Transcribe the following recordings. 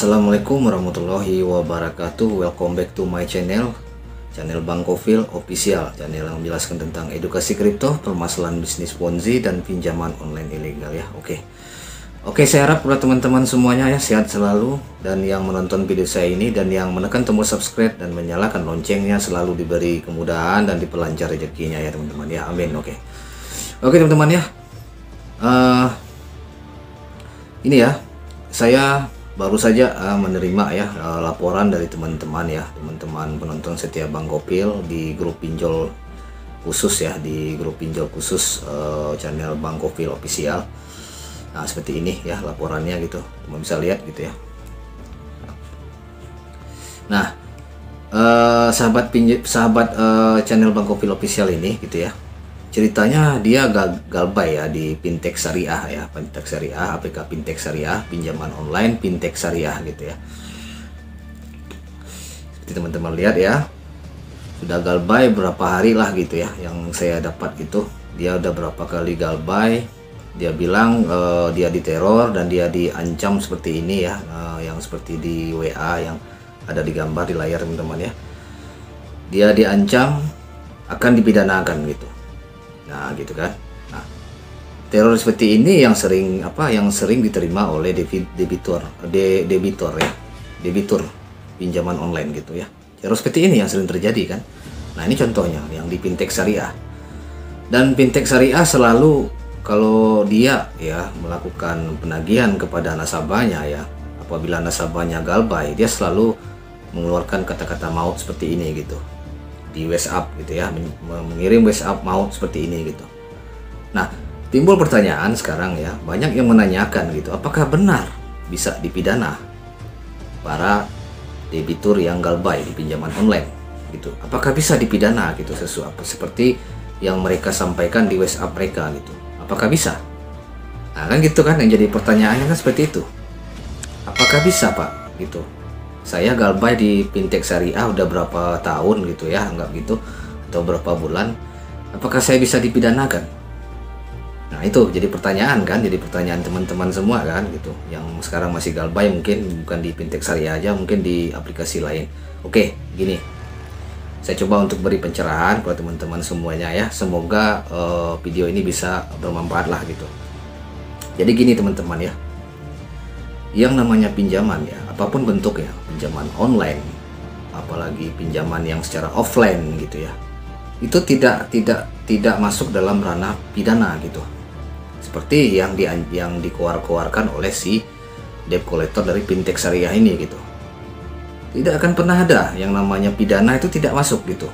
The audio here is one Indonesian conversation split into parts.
Assalamualaikum warahmatullahi wabarakatuh. Welcome back to my channel Bang Gofil Official, channel yang menjelaskan tentang edukasi kripto, permasalahan bisnis Ponzi dan pinjaman online ilegal ya. Oke, saya harap buat teman-teman semuanya ya sehat selalu, dan yang menonton video saya ini dan yang menekan tombol subscribe dan menyalakan loncengnya selalu diberi kemudahan dan diperlancar rezekinya ya teman-teman ya. Amin. Oke teman-teman ya. Ini ya, saya baru saja menerima ya laporan dari teman-teman ya, teman-teman penonton setia Bang Gofil di grup pinjol khusus ya, di grup pinjol khusus channel Bang Gofil Official. Nah seperti ini ya laporannya gitu, teman bisa lihat gitu ya. Nah sahabat channel Bang Gofil Official ini gitu ya, ceritanya dia galbay ya di fintech syariah ya, fintech syariah, APK fintech syariah, pinjaman online fintech syariah gitu ya. Seperti teman-teman lihat ya, sudah galbay berapa hari lah gitu ya, yang saya dapat gitu. Dia udah berapa kali galbay, dia bilang dia diteror dan dia diancam seperti ini ya, yang seperti di WA yang ada di gambar di layar teman-teman ya. Dia diancam akan dipidanakan gitu. Nah gitu kan. Nah, teror seperti ini yang sering diterima oleh debitur ya, debitur pinjaman online gitu ya. Teror seperti ini yang sering terjadi kan. Nah ini contohnya yang di fintech syariah. Dan fintech syariah selalu kalau dia ya melakukan penagihan kepada nasabahnya ya, apabila nasabahnya galbay, dia selalu mengeluarkan kata-kata maut seperti ini gitu di WhatsApp gitu ya, mengirim WhatsApp maut seperti ini gitu. Nah timbul pertanyaan sekarang ya, banyak yang menanyakan gitu, apakah benar bisa dipidana para debitur yang galbay di pinjaman online gitu, apakah bisa dipidana gitu seperti yang mereka sampaikan di WhatsApp mereka gitu, apakah bisa? Nah kan gitu kan, yang jadi pertanyaannya kan seperti itu, apakah bisa Pak gitu, saya galbay di fintech syariah udah berapa tahun gitu ya, anggap gitu, atau berapa bulan, apakah saya bisa dipidanakan? Nah itu jadi pertanyaan kan, jadi pertanyaan teman-teman semua kan gitu, yang sekarang masih galbay, mungkin bukan di fintech syariah aja, mungkin di aplikasi lain. Oke, gini, saya coba untuk beri pencerahan buat teman-teman semuanya ya, semoga video ini bisa bermanfaat lah gitu. Jadi gini teman-teman ya, yang namanya pinjaman ya, apapun bentuknya, pinjaman online, apalagi pinjaman yang secara offline gitu ya, itu tidak masuk dalam ranah pidana gitu, seperti yang dikeluarkan oleh si debt collector dari fintech syariah ini gitu. Tidak akan pernah ada yang namanya pidana, itu tidak masuk gitu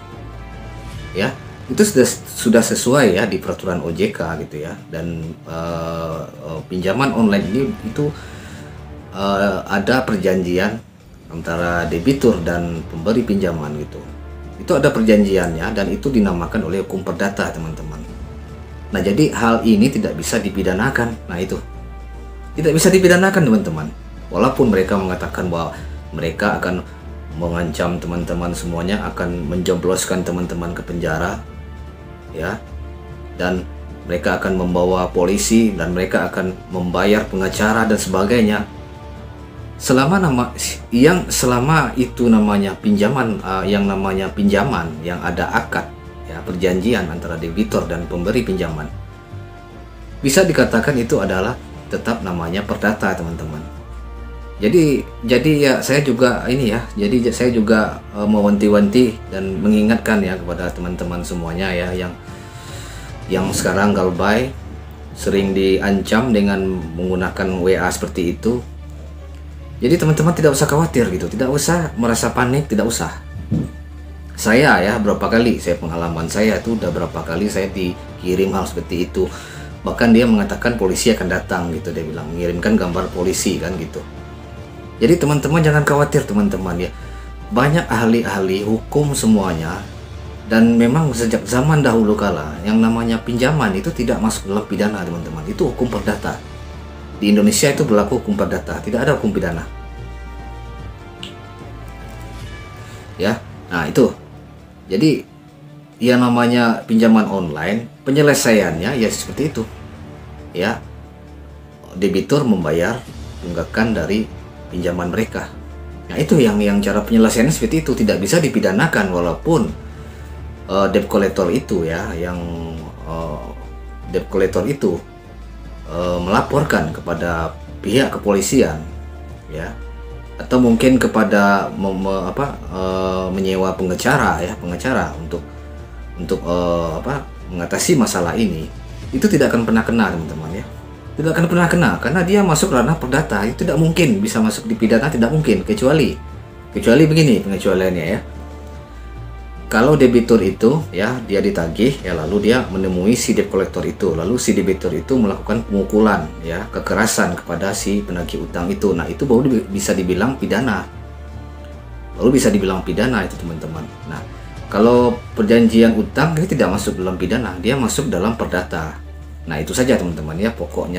ya. Itu sudah sesuai ya di peraturan OJK gitu ya. Dan pinjaman online ini itu ada perjanjian antara debitur dan pemberi pinjaman gitu. Itu ada perjanjiannya dan itu dinamakan oleh hukum perdata teman-teman. Nah jadi hal ini tidak bisa dipidanakan. Nah itu tidak bisa dipidanakan teman-teman. Walaupun mereka mengatakan bahwa mereka akan mengancam teman-teman semuanya, akan menjebloskan teman-teman ke penjara ya, dan mereka akan membawa polisi dan mereka akan membayar pengacara dan sebagainya. Selama itu namanya pinjaman, yang namanya pinjaman yang ada akad ya, perjanjian antara debitur dan pemberi pinjaman, bisa dikatakan itu adalah tetap namanya perdata teman-teman. Jadi ya saya juga mewanti-wanti dan mengingatkan ya kepada teman-teman semuanya ya, yang sekarang galbay, sering diancam dengan menggunakan WA seperti itu. Jadi teman-teman tidak usah khawatir gitu, tidak usah merasa panik, tidak usah. Saya ya pengalaman saya itu udah berapa kali saya dikirim hal seperti itu. Bahkan dia mengatakan polisi akan datang gitu, dia bilang mengirimkan gambar polisi kan gitu. Jadi teman-teman jangan khawatir teman-teman ya. Banyak ahli-ahli hukum semuanya, dan memang sejak zaman dahulu kala yang namanya pinjaman itu tidak masuk dalam pidana teman-teman, itu hukum perdata. Di Indonesia itu berlaku hukum perdata, tidak ada hukum pidana. Ya, nah itu. Jadi yang namanya pinjaman online, penyelesaiannya ya seperti itu. Ya, debitur membayar tunggakan dari pinjaman mereka. Nah itu yang cara penyelesaiannya seperti itu, tidak bisa dipidanakan walaupun debt collector itu ya, yang debt collector itu melaporkan kepada pihak kepolisian ya, atau mungkin kepada menyewa pengacara untuk mengatasi masalah ini, itu tidak akan pernah kena teman-teman ya, tidak akan pernah kena karena dia masuk ranah perdata. Itu tidak mungkin bisa masuk di pidana, tidak mungkin, kecuali begini pengecualiannya ya. Kalau debitur itu ya dia ditagih ya, lalu dia menemui si debt collector itu, lalu si debitur itu melakukan pemukulan ya, kekerasan kepada si penagih utang itu. Nah itu baru bisa dibilang pidana, itu teman-teman. Nah kalau perjanjian utang ini tidak masuk dalam pidana, dia masuk dalam perdata. Nah itu saja teman-teman ya, pokok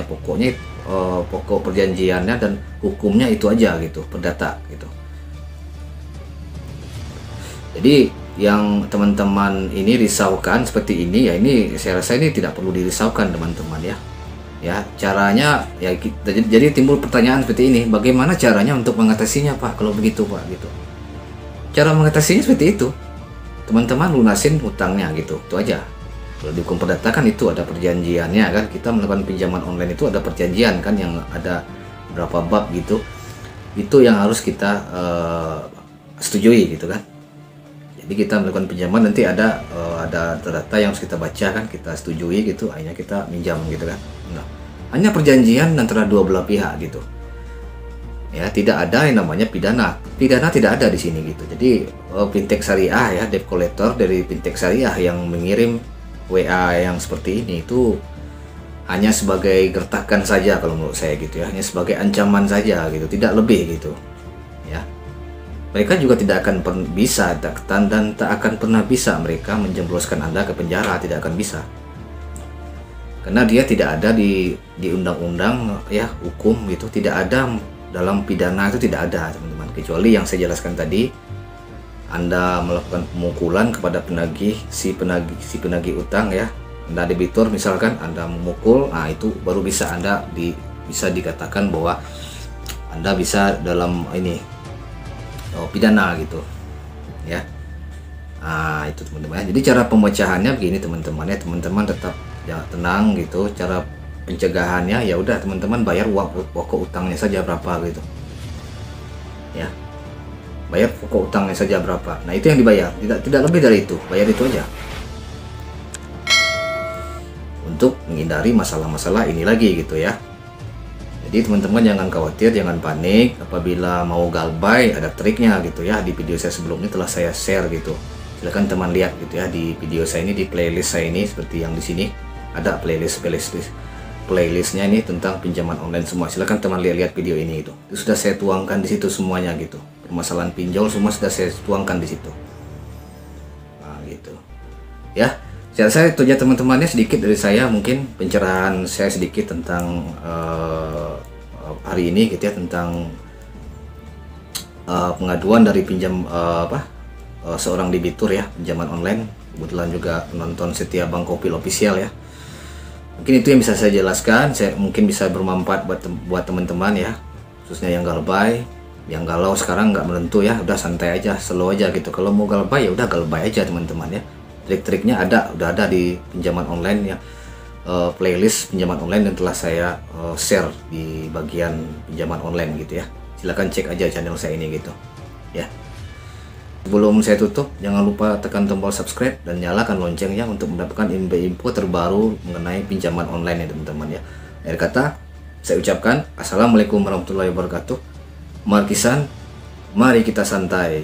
perjanjiannya dan hukumnya itu aja gitu, perdata gitu. Jadi yang teman-teman ini risaukan seperti ini ya, ini saya rasa ini tidak perlu dirisaukan teman-teman ya. Ya caranya ya, jadi timbul pertanyaan seperti ini, bagaimana caranya untuk mengatasinya Pak kalau begitu Pak gitu. Cara mengatasinya seperti itu, teman-teman lunasin hutangnya gitu, itu aja. Kalau di hukum perdata kan itu ada perjanjiannya kan, kita melakukan pinjaman online itu ada perjanjian kan, yang ada berapa bab gitu, itu yang harus kita setujui gitu kan. Jadi kita melakukan pinjaman nanti ada data yang harus kita baca kan, kita setujui gitu, akhirnya kita minjam gitu kan. Nah, hanya perjanjian antara dua belah pihak gitu. Ya, tidak ada yang namanya pidana. Pidana tidak ada di sini gitu. Jadi fintech syariah ya, debt collector dari fintech syariah yang mengirim WA yang seperti ini itu hanya sebagai gertakan saja kalau menurut saya gitu ya, hanya sebagai ancaman saja gitu, tidak lebih gitu. Ya. Mereka juga tidak akan bisa dan tak akan pernah bisa mereka menjebloskan Anda ke penjara, tidak akan bisa. Karena dia tidak ada di undang-undang ya, hukum gitu, tidak ada dalam pidana, itu tidak ada teman-teman. Kecuali yang saya jelaskan tadi, Anda melakukan pemukulan kepada si penagih utang ya, Anda debitur misalkan, Anda memukul, nah itu baru bisa Anda bisa dikatakan bahwa Anda bisa dalam ini pidana gitu ya. Nah itu teman-teman. Jadi cara pemecahannya begini teman-teman ya, teman-teman tetap ya tenang gitu. Cara pencegahannya ya udah teman-teman bayar pokok utangnya saja berapa gitu ya, bayar pokok utangnya saja berapa. Nah itu yang dibayar, tidak lebih dari itu, bayar itu aja untuk menghindari masalah-masalah ini lagi gitu ya. Jadi teman-teman jangan khawatir, jangan panik. Apabila mau galbay ada triknya gitu ya, di video saya sebelumnya telah saya share gitu. Silahkan teman lihat gitu ya, di video saya ini, di playlist saya ini, seperti yang di sini ada playlistnya ini tentang pinjaman online semua. Silahkan teman lihat video ini itu sudah saya tuangkan di situ semuanya gitu. Permasalahan pinjol semua sudah saya tuangkan di situ. Nah gitu ya. Saya rasa itu aja teman-temannya, sedikit dari saya, mungkin pencerahan saya sedikit tentang hari ini gitu ya, tentang pengaduan dari seorang debitur ya, pinjaman online. Kebetulan juga penonton setia Bang Kopil official ya. Mungkin itu yang bisa saya jelaskan, mungkin bisa bermanfaat buat teman-teman ya, khususnya yang galbay, yang galau sekarang nggak menentu ya, udah santai aja, slow aja gitu. Kalau mau galbay ya udah galbay aja teman-teman ya. Trik-triknya udah ada di pinjaman online ya, playlist pinjaman online yang telah saya share di bagian pinjaman online gitu ya. Silahkan cek aja channel saya ini gitu ya. Sebelum saya tutup, jangan lupa tekan tombol subscribe dan nyalakan loncengnya untuk mendapatkan info terbaru mengenai pinjaman online ya teman-teman ya. Akhir kata saya ucapkan assalamualaikum warahmatullahi wabarakatuh. Markisan, mari kita santai.